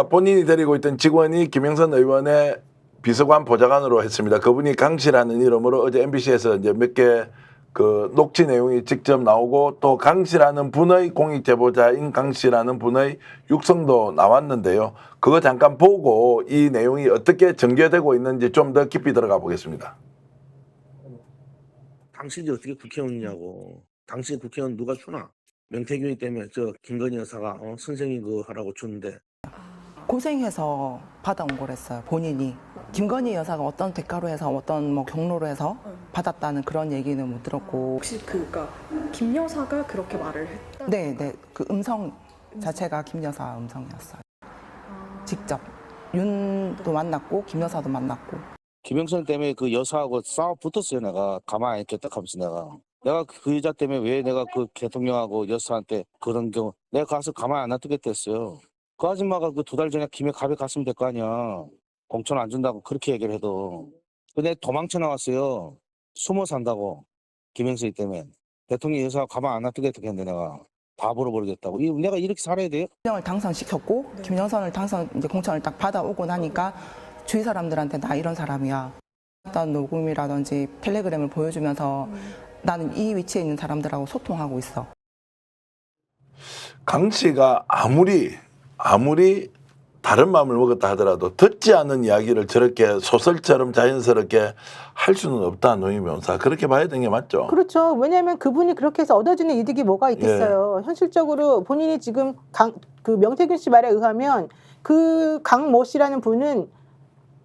그러니까 본인이 데리고 있던 직원이 김영선 의원의 비서관 보좌관으로 했습니다. 그분이 강 씨라는 이름으로 어제 MBC에서 이제 몇 개 그 녹취 내용이 직접 나오고 또 강 씨라는 분의 공익 제보자인 강 씨라는 분의 육성도 나왔는데요. 그거 잠깐 보고 이 내용이 어떻게 전개되고 있는지 좀 더 깊이 들어가 보겠습니다. 당신이 어떻게 국회의원이냐고. 당신 국회의원 누가 주나? 명태균이 때문에 저 김건희 여사가 선생님 그거 하라고 주는데 고생해서 받아온 거랬어요. 본인이. 김건희 여사가 어떤 대가로 해서 어떤 뭐 경로로 해서 받았다는 그런 얘기는 못 들었고. 혹시 그니까 김 여사가 그렇게 말을 했다? 네. 그 음성 자체가 김 여사 음성이었어요. 직접 윤도 만났고 김 여사도 만났고. 김영선 때문에 그 여사하고 싸워 붙었어요. 내가 가만히 있겠다 하면서 내가 그 여자 때문에 왜 내가 그 대통령하고 여사한테 그런 경우 내가 가서 가만히 안 놔두겠다 했어요. 그 아줌마가 그 2달 전에 김해 갑에 갔으면 될 거 아니야. 공천 안 준다고 그렇게 얘기를 해도. 근데 도망쳐 나왔어요. 숨어 산다고. 김영선 때문에. 대통령 여사가 가만 안 놔두겠다 했는데 내가 다 물어버리겠다고. 내가 이렇게 살아야 돼요? 김영을 당선시켰고 김영선을 당선 이제 공천을 딱 받아오고 나니까 주위 사람들한테 나 이런 사람이야. 어떤 녹음이라든지 텔레그램을 보여주면서 나는 이 위치에 있는 사람들하고 소통하고 있어. 강 씨가 아무리 다른 마음을 먹었다 하더라도 듣지 않은 이야기를 저렇게 소설처럼 자연스럽게 할 수는 없다. 노인 변호사. 그렇게 봐야 되는 게 맞죠? 그렇죠. 왜냐하면 그분이 그렇게 해서 얻어지는 이득이 뭐가 있겠어요. 현실적으로 본인이 지금 그 명태균 씨 말에 의하면 그 강모 씨라는 분은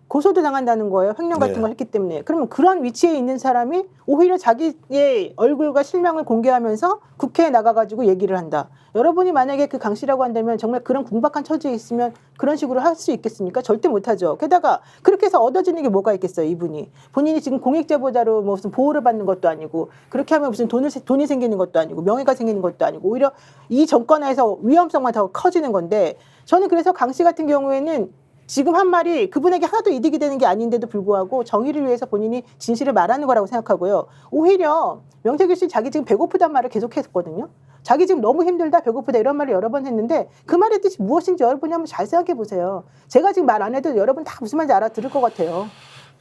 고소도 당한다는 거예요. 횡령 같은 네. 걸 했기 때문에. 그러면 그런 위치에 있는 사람이 오히려 자기의 얼굴과 실명을 공개하면서 국회에 나가가지고 얘기를 한다. 여러분이 만약에 그 강 씨라고 한다면 정말 그런 궁박한 처지에 있으면 그런 식으로 할 수 있겠습니까? 절대 못하죠. 게다가 그렇게 해서 얻어지는 게 뭐가 있겠어요, 이분이. 본인이 지금 공익제보자로 뭐 무슨 보호를 받는 것도 아니고 그렇게 하면 무슨 돈이 생기는 것도 아니고 명예가 생기는 것도 아니고 오히려 이 정권에서 위험성만 더 커지는 건데 저는 그래서 강 씨 같은 경우에는 지금 한 말이 그분에게 하나도 이득이 되는 게 아닌데도 불구하고 정의를 위해서 본인이 진실을 말하는 거라고 생각하고요. 오히려 명태균 씨 자기 지금 배고프단 말을 계속했거든요. 자기 지금 너무 힘들다 배고프다 이런 말을 여러 번 했는데 그 말의 뜻이 무엇인지 여러분이 한번 잘 생각해 보세요. 제가 지금 말 안 해도 여러분 다 무슨 말인지 알아들을 것 같아요.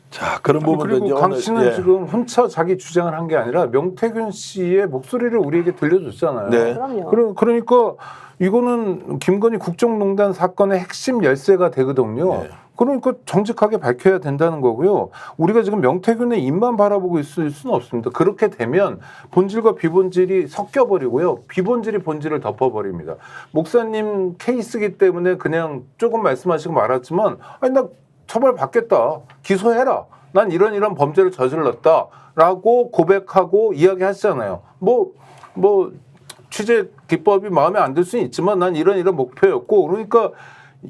자, 그런 부분도 그리고 강 씨는 지금 혼자 자기 주장을 한 게 아니라 명태균 씨의 목소리를 우리에게 들려줬잖아요. 네. 그럼요. 그러니까 이거는 김건희 국정농단 사건의 핵심 열쇠가 되거든요. 네. 그러니까 정직하게 밝혀야 된다는 거고요. 우리가 지금 명태균의 입만 바라보고 있을 수는 없습니다. 그렇게 되면 본질과 비본질이 섞여버리고요. 비본질이 본질을 덮어버립니다. 목사님 케이스이기 때문에 그냥 조금 말씀하시고 말았지만 아니 나 처벌받겠다. 기소해라. 난 이런 범죄를 저질렀다라고 고백하고 이야기하시잖아요. 뭐 취재 기법이 마음에 안 들 수는 있지만 난 이런 목표였고 그러니까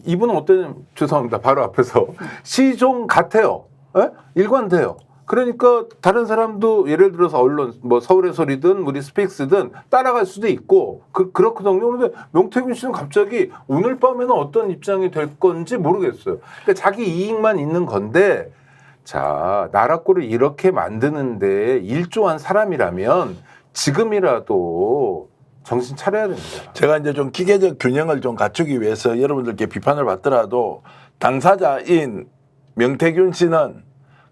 이분은 어떤 죄송합니다. 바로 앞에서 시종 같아요. 에? 일관돼요. 그러니까 다른 사람도 예를 들어서 언론 뭐 서울의 소리든 우리 스픽스든 따라갈 수도 있고 그렇거든요. 그런데 명태균 씨는 갑자기 오늘 밤에는 어떤 입장이 될 건지 모르겠어요. 그러니까 자기 이익만 있는 건데 자 나라꼴을 이렇게 만드는데 일조한 사람이라면 지금이라도 정신 차려야 됩니다. 제가 이제 좀 기계적 균형을 좀 갖추기 위해서 여러분들께 비판을 받더라도 당사자인 명태균 씨는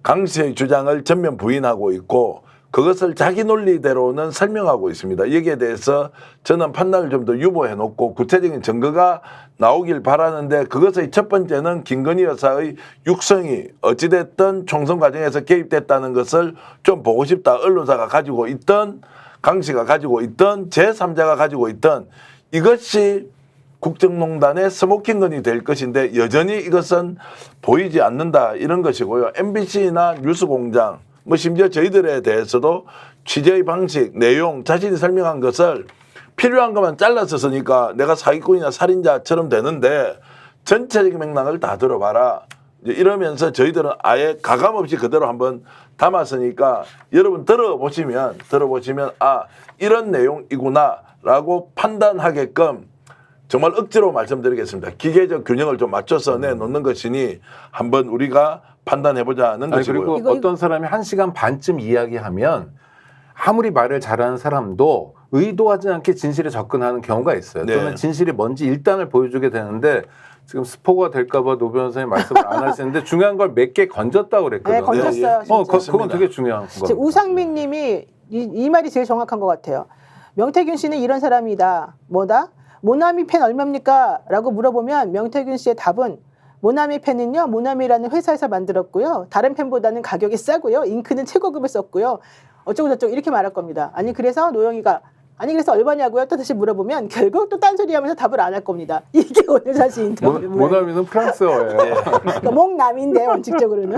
강 씨의 주장을 전면 부인하고 있고 그것을 자기 논리대로는 설명하고 있습니다. 여기에 대해서 저는 판단을 좀 더 유보해 놓고 구체적인 증거가 나오길 바라는데 그것의 첫 번째는 김건희 여사의 육성이 어찌됐든 총선 과정에서 개입됐다는 것을 좀 보고 싶다. 언론사가 가지고 있던 강 씨가 가지고 있던 제3자가 가지고 있던 이것이 국정농단의 스모킹건이 될 것인데 여전히 이것은 보이지 않는다 이런 것이고요. MBC나 뉴스공장 뭐 심지어 저희들에 대해서도 취재의 방식, 내용 자신이 설명한 것을 필요한 것만 잘라서 쓰니까 내가 사기꾼이나 살인자처럼 되는데 전체적인 맥락을 다 들어봐라. 이러면서 저희들은 아예 가감없이 그대로 한번 담았으니까 여러분 들어보시면 아 이런 내용이구나 라고 판단하게끔 정말 억지로 말씀드리겠습니다. 기계적 균형을 좀 맞춰서 내놓는 것이니 한번 우리가 판단해보자는 것이고요. 그리고 어떤 사람이 1시간 반쯤 이야기하면 아무리 말을 잘하는 사람도 의도하지 않게 진실에 접근하는 경우가 있어요. 네. 또는 진실이 뭔지 일단을 보여주게 되는데 지금 스포가 될까봐 노 변호사님 말씀을 안 하시는데 중요한 걸 몇 개 건졌다고 그랬거든요. 네, 건졌어요. 진짜. 그건 되게 중요한 지금 겁니다. 우상민 님이 이 말이 제일 정확한 것 같아요. 명태균 씨는 이런 사람이다. 뭐다? 모나미 펜 얼마입니까? 라고 물어보면 명태균 씨의 답은 모나미 펜은요. 모나미라는 회사에서 만들었고요. 다른 펜보다는 가격이 싸고요. 잉크는 최고급을 썼고요. 어쩌고 저쩌고 이렇게 말할 겁니다. 아니 그래서 노영이가 아니 그래서 얼마냐고요? 또 다시 물어보면 결국 또 딴소리하면서 답을 안 할 겁니다. 이게 오늘 사실 인터뷰 모나미는 프랑스어예요. 그러니까 목남인데 원칙적으로는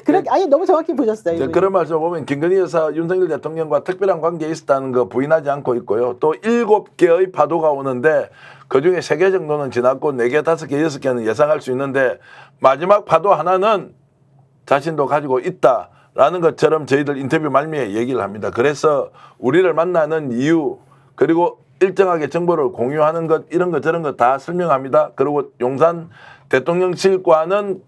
그렇게 아니 너무 정확히 보셨어요. 이제 이분이. 그런 말씀 보면 김건희 여사 윤석열 대통령과 특별한 관계에 있었다는 거 부인하지 않고 있고요. 또 7개의 파도가 오는데 그중에 3개 정도는 지났고 4개, 5개, 6개는 예상할 수 있는데 마지막 파도 하나는 자신도 가지고 있다라는 것처럼 저희들 인터뷰 말미에 얘기를 합니다. 그래서 우리를 만나는 이유 그리고 일정하게 정보를 공유하는 것 이런 것 저런 것 다 설명합니다. 그리고 용산 대통령실과는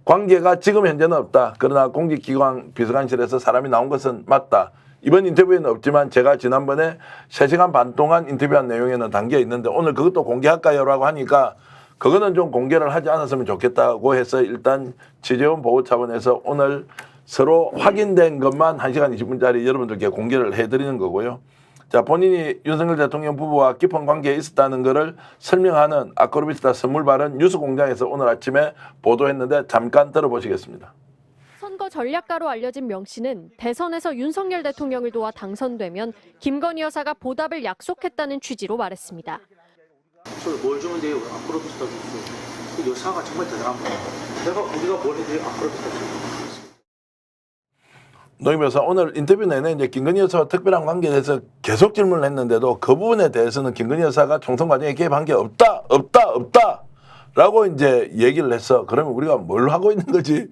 관계가 지금 현재는 없다. 그러나 공직기관 비서관실에서 사람이 나온 것은 맞다. 이번 인터뷰에는 없지만 제가 지난번에 3시간 반 동안 인터뷰한 내용에는 담겨 있는데 오늘 그것도 공개할까요? 라고 하니까 그거는 좀 공개를 하지 않았으면 좋겠다고 해서 일단 취재원 보호 차원에서 오늘 서로 확인된 것만 1시간 20분짜리 여러분들께 공개를 해드리는 거고요. 자, 본인이 윤석열 대통령 부부와 깊은 관계에 있었다는 것을 설명하는 아크로비스타 선물 발언 뉴스공장에서 오늘 아침에 보도했는데 잠깐 들어보시겠습니다. 선거 전략가로 알려진 명 씨는 대선에서 윤석열 대통령을 도와 당선되면 김건희 여사가 보답을 약속했다는 취지로 말했습니다. 뭘 주면 돼요? 아크로비스타 주스. 그 여사가 정말 대단한 거예요. 우리가 뭘 해도 돼요? 아크로비스타 주스. 노 변호사 오늘 인터뷰 내내 이제 김건희 여사와 특별한 관계에 대해서 계속 질문을 했는데도 그 부분에 대해서는 김건희 여사가 총선 과정에 개입한 게 없다라고 이제 얘기를 했어. 그러면 우리가 뭘 하고 있는 거지?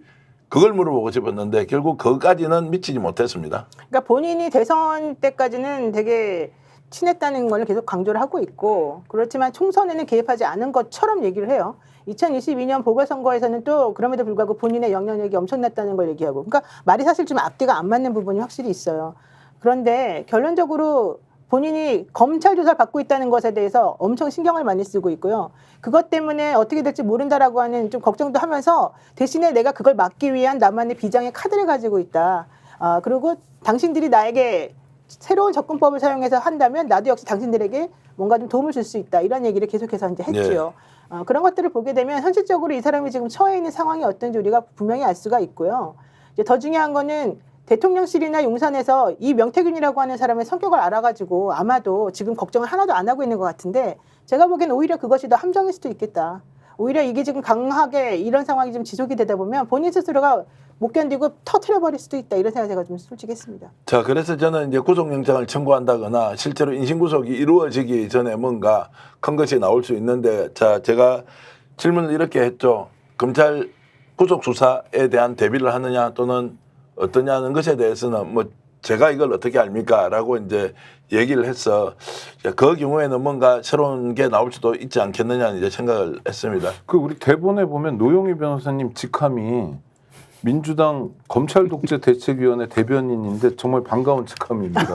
그걸 물어보고 싶었는데 결국 그것까지는 미치지 못했습니다. 그러니까 본인이 대선 때까지는 되게 친했다는 걸 계속 강조를 하고 있고 그렇지만 총선에는 개입하지 않은 것처럼 얘기를 해요. 2022년 보궐선거에서는 또 그럼에도 불구하고 본인의 영향력이 엄청났다는 걸 얘기하고 그러니까 말이 사실 좀 앞뒤가 안 맞는 부분이 확실히 있어요. 그런데 결론적으로 본인이 검찰 조사를 받고 있다는 것에 대해서 엄청 신경을 많이 쓰고 있고요. 그것 때문에 어떻게 될지 모른다라고 하는 좀 걱정도 하면서 대신에 내가 그걸 막기 위한 나만의 비장의 카드를 가지고 있다. 그리고 당신들이 나에게 새로운 접근법을 사용해서 한다면 나도 역시 당신들에게 뭔가 좀 도움을 줄 수 있다. 이런 얘기를 계속해서 이제 했지요. 그런 것들을 보게 되면 현실적으로 이 사람이 지금 처해 있는 상황이 어떤지 우리가 분명히 알 수가 있고요. 이제 더 중요한 거는 대통령실이나 용산에서 이 명태균이라고 하는 사람의 성격을 알아가지고 아마도 지금 걱정을 하나도 안 하고 있는 것 같은데 제가 보기엔 오히려 그것이 더 함정일 수도 있겠다. 오히려 이게 지금 강하게 이런 상황이 좀 지속이 되다 보면 본인 스스로가 못 견디고 터트려버릴 수도 있다. 이런 생각이 제가 좀 솔직히 했습니다. 자, 그래서 저는 이제 구속영장을 청구한다거나 실제로 인신구속이 이루어지기 전에 뭔가 큰 것이 나올 수 있는데 자, 제가 질문을 이렇게 했죠. 검찰 구속수사에 대한 대비를 하느냐 또는 어떠냐는 것에 대해서는 뭐 제가 이걸 어떻게 압니까? 라고 이제 얘기를 해서 그 경우에는 뭔가 새로운 게 나올 수도 있지 않겠느냐 이제 생각을 했습니다. 그 우리 대본에 보면 노영희 변호사님 직함이 민주당 검찰 독재 대책위원회 대변인인데 정말 반가운 직함입니다.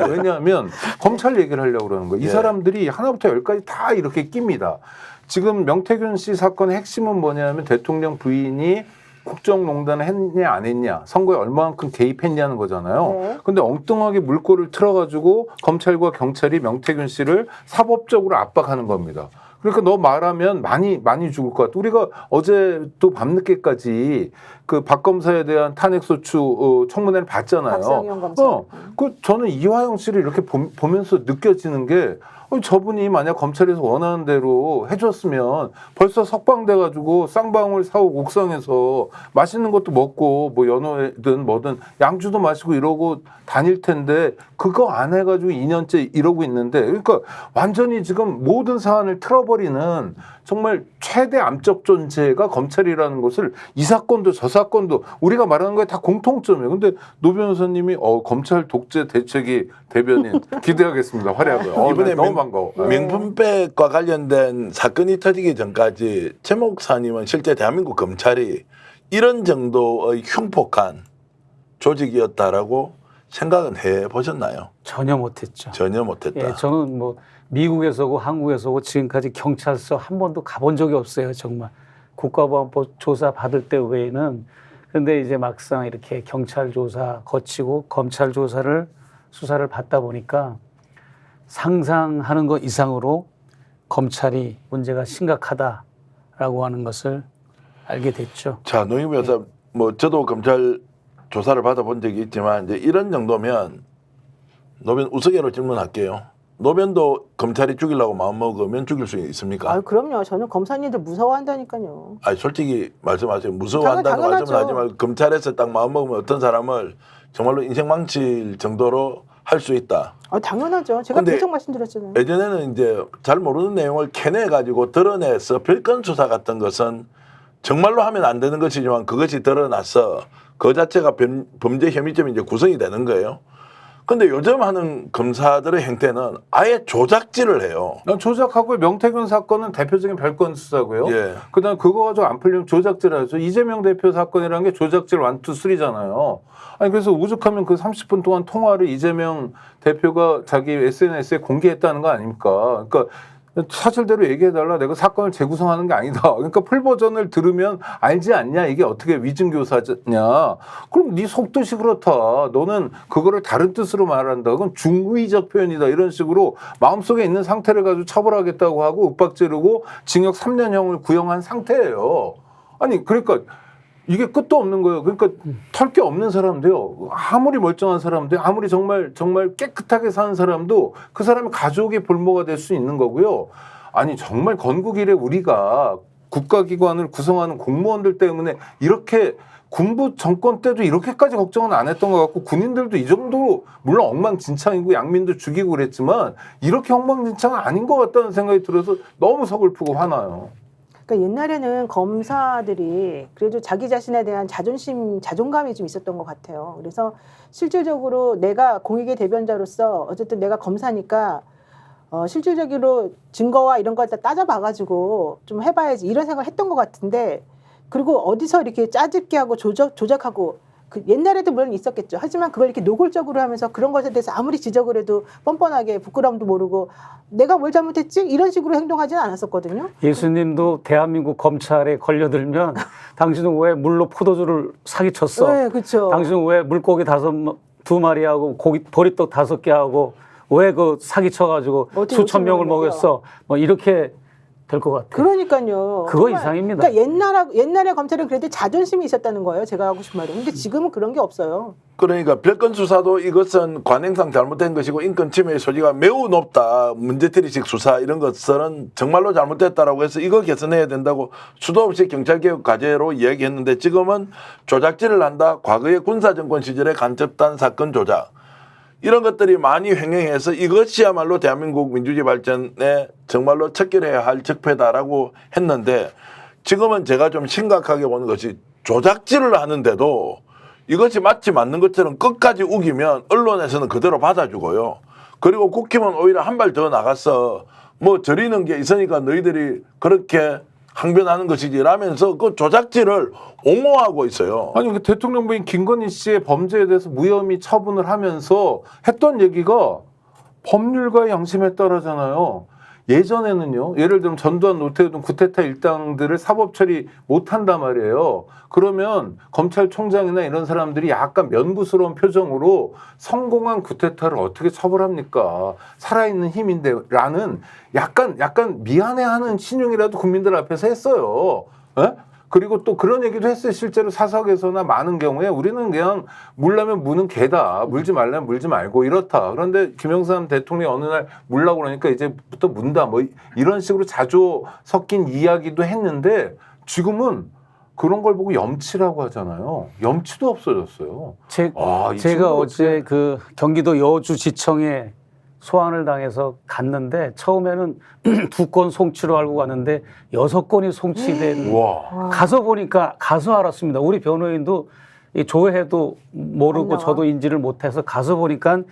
왜냐하면 검찰 얘기를 하려고 그러는 거예요. 이 사람들이 하나부터 열까지 다 이렇게 낍니다. 지금 명태균 씨 사건의 핵심은 뭐냐면 대통령 부인이 국정농단을 했냐 안 했냐 선거에 얼마만큼 개입했냐는 거잖아요. 근데 엉뚱하게 물꼬를 틀어가지고 검찰과 경찰이 명태균 씨를 사법적으로 압박하는 겁니다. 그러니까 너 말하면 많이 죽을 것 같아. 우리가 어제 또 밤늦게까지 그 박 검사에 대한 탄핵소추 청문회를 봤잖아요. 박상현 검사. 그 저는 이화영 씨를 이렇게 보면서 느껴지는 게 저분이 만약 검찰에서 원하는 대로 해줬으면 벌써 석방돼가지고 쌍방울 사옥 옥상에서 맛있는 것도 먹고 뭐 연어든 뭐든 양주도 마시고 이러고 다닐 텐데 그거 안 해가지고 2년째 이러고 있는데 그러니까 완전히 지금 모든 사안을 틀어버리는 정말 최대 암적 존재가 검찰이라는 것을 이 사건도 저 사건도 우리가 말하는 거에 다 공통점이에요. 근데 노 변호사님이 검찰 독재 대책위 대변인 기대하겠습니다. 활약을. 이번에 너무 반가워. 명품백과 관련된 사건이 터지기 전까지 최 목사님은 실제 대한민국 검찰이 이런 정도의 흉폭한 조직이었다라고 생각은 해보셨나요? 전혀 못했죠. 전혀 못했다. 예, 저는 뭐 미국에서 오고 한국에서 오고 지금까지 경찰서 한 번도 가본 적이 없어요. 정말 국가보안법 조사 받을 때 외에는. 근데 이제 막상 이렇게 경찰 조사 거치고 검찰 수사를 받다 보니까 상상하는 것 이상으로 검찰이 문제가 심각하다라고 하는 것을 알게 됐죠. 자, 노영희 변호사, 뭐 저도 검찰 조사를 받아본 적이 있지만 이제 이런 정도면 노변 우스개로 질문할게요. 노변도 검찰이 죽이려고 마음 먹으면 죽일 수 있습니까? 아, 그럼요. 저는 검사님들 무서워한다니까요. 아니 솔직히 말씀하세요. 무서워한다는 당연하죠. 말씀은 하지만 검찰에서 딱 마음 먹으면 어떤 사람을 정말로 인생 망칠 정도로 할 수 있다. 아, 당연하죠. 제가 근데 계속 말씀드렸잖아요. 예전에는 이제 잘 모르는 내용을 캐내 가지고 드러내서 별건 수사 같은 것은 정말로 하면 안 되는 것이지만 그것이 드러나서 그 자체가 범죄 혐의점이 이제 구성이 되는 거예요. 근데 요즘 하는 검사들의 행태는 아예 조작질을 해요. 조작하고 명태균 사건은 대표적인 별건 수사고요. 예. 그다음 그거 가지고 안 풀리면 조작질하죠. 이재명 대표 사건이라는 게 조작질 1, 2, 3잖아요. 아니 그래서 오죽하면 그 30분 동안 통화를 이재명 대표가 자기 SNS에 공개했다는 거 아닙니까? 그러니까 사실대로 얘기해달라. 내가 사건을 재구성하는 게 아니다. 그러니까 풀 버전을 들으면 알지 않냐. 이게 어떻게 위증교사냐. 그럼 네 속뜻이 그렇다. 너는 그거를 다른 뜻으로 말한다. 그건 중의적 표현이다. 이런 식으로 마음속에 있는 상태를 가지고 처벌하겠다고 하고 윽박지르고 징역 3년형을 구형한 상태예요. 아니 그러니까 이게 끝도 없는 거예요. 그러니까 털 게 없는 사람도요. 아무리 멀쩡한 사람도 아무리 정말 깨끗하게 사는 사람도 그 사람의 가족의 볼모가 될 수 있는 거고요. 아니 정말 건국 이래 우리가 국가기관을 구성하는 공무원들 때문에 이렇게 군부 정권 때도 이렇게까지 걱정은 안 했던 것 같고 군인들도 이 정도로 물론 엉망진창이고 양민도 죽이고 그랬지만 이렇게 엉망진창은 아닌 것 같다는 생각이 들어서 너무 서글프고 화나요. 그러니까 옛날에는 검사들이 그래도 자기 자신에 대한 자존감이 좀 있었던 것 같아요. 그래서 실질적으로 내가 공익의 대변자로서 어쨌든 내가 검사니까 실질적으로 증거와 이런 걸 다 따져봐가지고 좀 해봐야지 이런 생각을 했던 것 같은데 그리고 어디서 이렇게 짜집게 하고 조작하고 그 옛날에도 물론 있었겠죠. 하지만 그걸 이렇게 노골적으로 하면서 그런 것에 대해서 아무리 지적을 해도 뻔뻔하게 부끄러움도 모르고 내가 뭘 잘못했지? 이런 식으로 행동하지는 않았었거든요. 예수님도 대한민국 검찰에 걸려들면 당신은 왜 물로 포도주를 사기쳤어? 네, 그렇죠. 당신은 왜 물고기 2마리하고 고기 보리떡 5개 하고 왜 그 사기쳐가지고 수천 명을 먹였어? 뭐 이렇게 될 것 같아요. 그러니까요. 그거 이상입니다. 그러니까 옛날에 검찰은 그래도 자존심이 있었다는 거예요. 제가 하고 싶은 말은. 근데 지금은 그런 게 없어요. 그러니까 별건 수사도 이것은 관행상 잘못된 것이고 인권 침해의 소지가 매우 높다. 문제트리식 수사 이런 것은 정말로 잘못됐다라고 해서 이거 개선해야 된다고 수도 없이 경찰개혁 과제로 이야기했는데 지금은 조작질을 한다. 과거의 군사정권 시절의 간첩단 사건 조작. 이런 것들이 많이 횡행해서 이것이야말로 대한민국 민주주의 발전에 정말로 척결해야 할 적폐다라고 했는데 지금은 제가 좀 심각하게 보는 것이 조작질을 하는데도 이것이 마치 맞는 것처럼 끝까지 우기면 언론에서는 그대로 받아주고요. 그리고 국힘은 오히려 한 발 더 나가서 뭐 저리는 게 있으니까 너희들이 그렇게 항변하는 것이지 라면서 그 조작질을 옹호하고 있어요. 아니 그 대통령 부인 김건희 씨의 범죄에 대해서 무혐의 처분을 하면서 했던 얘기가 법률과 양심에 따르잖아요. 예전에는요. 예를 들면 전두환, 노태우 쿠데타 일당들을 사법 처리 못한단 말이에요. 그러면 검찰총장이나 이런 사람들이 약간 면부스러운 표정으로 성공한 쿠데타를 어떻게 처벌합니까? 살아있는 힘인데 라는 약간 미안해하는 신용이라도 국민들 앞에서 했어요. 에? 그리고 또 그런 얘기도 했어요. 실제로 사석에서나 많은 경우에 우리는 그냥 물라면 무는 개다. 물지 말라면 물지 말고 이렇다. 그런데 김영삼 대통령이 어느 날 물라고 그러니까 이제부터 문다. 뭐 이런 식으로 자주 섞인 이야기도 했는데 지금은 그런 걸 보고 염치라고 하잖아요. 염치도 없어졌어요. 제가 어제 그 경기도 여주지청에 소환을 당해서 갔는데 처음에는 2건 송치로 알고 갔는데 6건이 송치된. 와. 가서 보니까 가서 알았습니다. 우리 변호인도 이 조회해도 모르고 저도 인지를 못해서 가서 보니까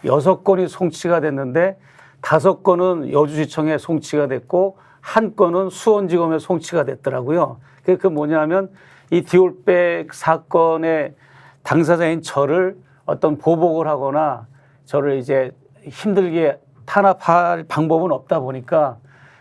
6건이 송치가 됐는데 5건은 여주지청에 송치가 됐고 1건은 수원지검에 송치가 됐더라고요. 그게 뭐냐면 이 디올백 사건의 당사자인 저를 어떤 보복을 하거나 저를 이제 힘들게 탄압할 방법은 없다 보니까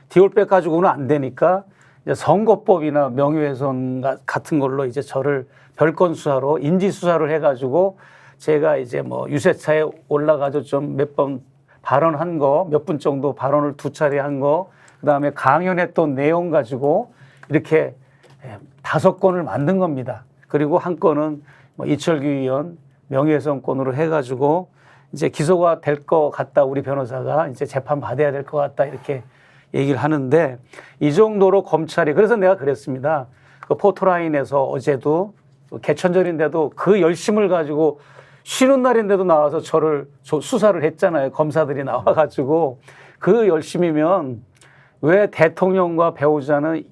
디올백 가지고는 안 되니까 이제 선거법이나 명예훼손 같은 걸로 이제 저를 별건 수사로 인지 수사를 해가지고 제가 이제 뭐 유세차에 올라가서 좀 몇 번 발언한 거, 몇 분 정도 발언을 2차례 한 거, 그다음에 강연했던 내용 가지고 이렇게 5건을 만든 겁니다. 그리고 한 건은 뭐 이철규 의원 명예훼손건으로 해가지고 이제 기소가 될 것 같다. 우리 변호사가 이제 재판 받아야 될 것 같다. 이렇게 얘기를 하는데 이 정도로 검찰이 그래서 내가 그랬습니다. 그 포토라인에서 어제도 개천절인데도 그 열심을 가지고 쉬는 날인데도 나와서 저를 수사를 했잖아요. 검사들이 나와가지고 그 열심이면 왜 대통령과 배우자는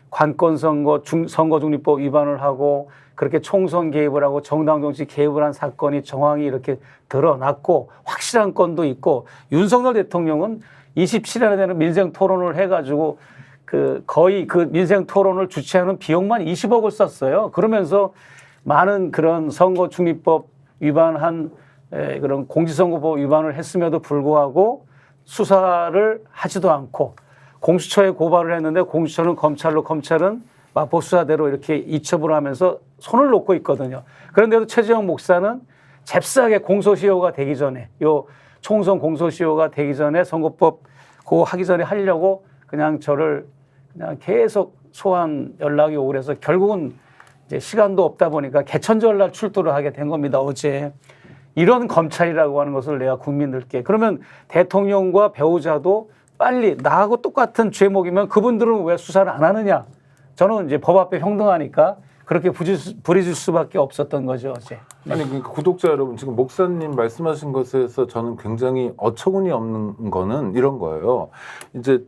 관건선거 선거중립법 위반을 하고 그렇게 총선 개입을 하고 정당 정치 개입을 한 사건이 정황이 이렇게 드러났고 확실한 건도 있고 윤석열 대통령은 27일에 되는 민생 토론을 해가지고 거의 그 민생 토론을 주최하는 비용만 20억을 썼어요. 그러면서 많은 그런 선거중립법 위반한 그런 공직선거법 위반을 했음에도 불구하고 수사를 하지도 않고 공수처에 고발을 했는데 공수처는 검찰로 검찰은 마포수사대로 이렇게 이첩을 하면서 손을 놓고 있거든요. 그런데도 최재형 목사는 잽싸게 공소시효가 되기 전에 요 총선 공소시효가 되기 전에 선거법 그거 하기 전에 하려고 그냥 저를 그냥 계속 소환 연락이 오고 그래서 결국은 이제 시간도 없다 보니까 개천절날 출두를 하게 된 겁니다. 어제. 이런 검찰이라고 하는 것을 내가 국민들께 그러면 대통령과 배우자도 빨리 나하고 똑같은 죄목이면 그분들은 왜 수사를 안 하느냐. 저는 이제 법 앞에 평등하니까 그렇게 부리질 수밖에 없었던 거죠, 어제. 아니, 그러니까 구독자 여러분, 지금 목사님 말씀하신 것에서 저는 굉장히 어처구니 없는 거는 이런 거예요. 이제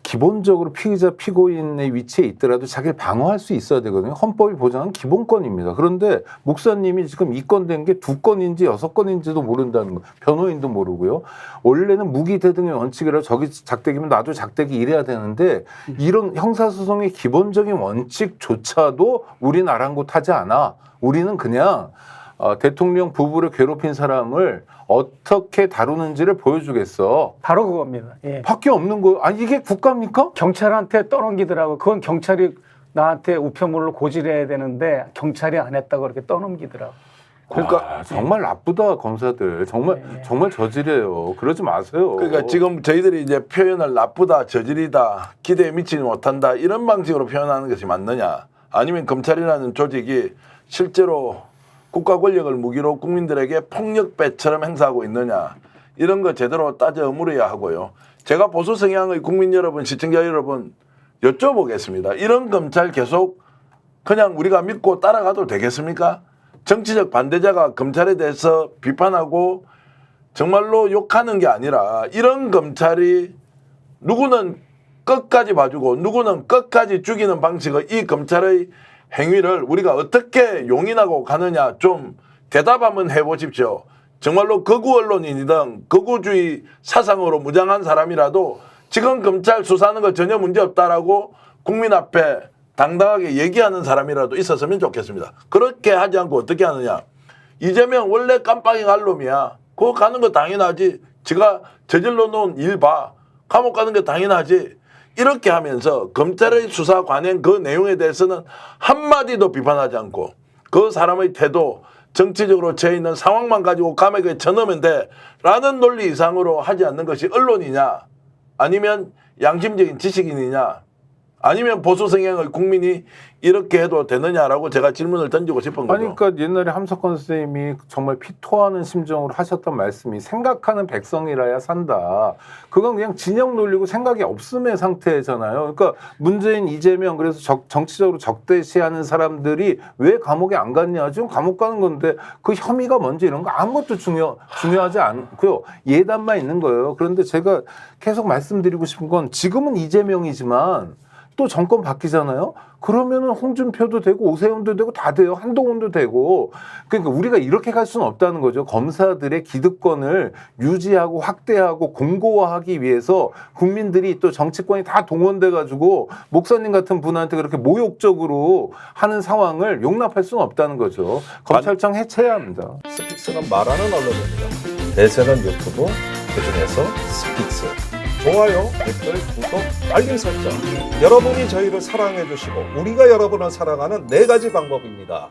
기본적으로 피의자, 피고인의 위치에 있더라도 자기를 방어할 수 있어야 되거든요. 헌법이 보장한 기본권입니다. 그런데 목사님이 지금 입건된 게 2건인지 6건인지도 모른다는 거. 변호인도 모르고요. 원래는 무기 대등의 원칙이라 저기 작대기면 나도 작대기 이래야 되는데 이런 형사소송의 기본적인 원칙조차도 우리는 아랑곳하지 않아. 우리는 그냥 대통령 부부를 괴롭힌 사람을 어떻게 다루는지를 보여주겠어. 바로 그겁니다. 예. 밖에 없는 거예요. 아니 이게 국가입니까? 경찰한테 떠넘기더라고. 그건 경찰이 나한테 우편물로 고지해야 되는데 경찰이 안 했다고 그렇게 떠넘기더라고. 그러니까 정말 나쁘다 검사들. 정말 저질해요. 그러지 마세요. 그러니까 지금 저희들이 이제 표현을 나쁘다, 저질이다, 기대에 미치지 못한다 이런 방식으로 표현하는 것이 맞느냐? 아니면 검찰이라는 조직이 실제로 국가 권력을 무기로 국민들에게 폭력배처럼 행사하고 있느냐 이런 거 제대로 따져 물어야 하고요. 제가 보수 성향의 국민 여러분, 시청자 여러분 여쭤보겠습니다. 이런 검찰 계속 그냥 우리가 믿고 따라가도 되겠습니까? 정치적 반대자가 검찰에 대해서 비판하고 정말로 욕하는 게 아니라 이런 검찰이 누구는 끝까지 봐주고 누구는 끝까지 죽이는 방식의 이 검찰의 행위를 우리가 어떻게 용인하고 가느냐 좀 대답 한번 해보십시오. 정말로 극우 언론인이든 극우주의 사상으로 무장한 사람이라도 지금 검찰 수사하는 거 전혀 문제없다라고 국민 앞에 당당하게 얘기하는 사람이라도 있었으면 좋겠습니다. 그렇게 하지 않고 어떻게 하느냐. 이재명 원래 깜빡이 갈 놈이야. 그거 가는 거 당연하지. 지가 저질러 놓은 일 봐. 감옥 가는 게 당연하지. 이렇게 하면서 검찰의 수사 관행 그 내용에 대해서는 한마디도 비판하지 않고 그 사람의 태도 정치적으로 처해 있는 상황만 가지고 감옥에 쳐넣으면 돼 라는 논리 이상으로 하지 않는 것이 언론이냐 아니면 양심적인 지식인이냐 아니면 보수 성향의 국민이 이렇게 해도 되느냐라고 제가 질문을 던지고 싶은 거죠. 아니, 그러니까 옛날에 함석헌 선생님이 정말 피토하는 심정으로 하셨던 말씀이 생각하는 백성이라야 산다. 그건 그냥 진영 놀리고 생각이 없음의 상태잖아요. 그러니까 문재인, 이재명 그래서 정치적으로 적대시하는 사람들이 왜 감옥에 안 갔냐. 지금 감옥 가는 건데 그 혐의가 뭔지 이런 거 아무것도 중요하지 않고요. 예단만 있는 거예요. 그런데 제가 계속 말씀드리고 싶은 건 지금은 이재명이지만 또 정권 바뀌잖아요. 그러면은 홍준표도 되고 오세훈도 되고 다 돼요. 한동훈도 되고. 그러니까 우리가 이렇게 갈 수는 없다는 거죠. 검사들의 기득권을 유지하고 확대하고 공고화하기 위해서 국민들이 또 정치권이 다 동원돼 가지고 목사님 같은 분한테 그렇게 모욕적으로 하는 상황을 용납할 수는 없다는 거죠. 검찰청 해체해야 합니다. 스픽스가 말하는 언론입니다. 대세는 유튜브, 그중에서 스픽스. 좋아요, 댓글, 구독, 알림 설정. 여러분이 저희를 사랑해 주시고 우리가 여러분을 사랑하는 4가지 방법입니다.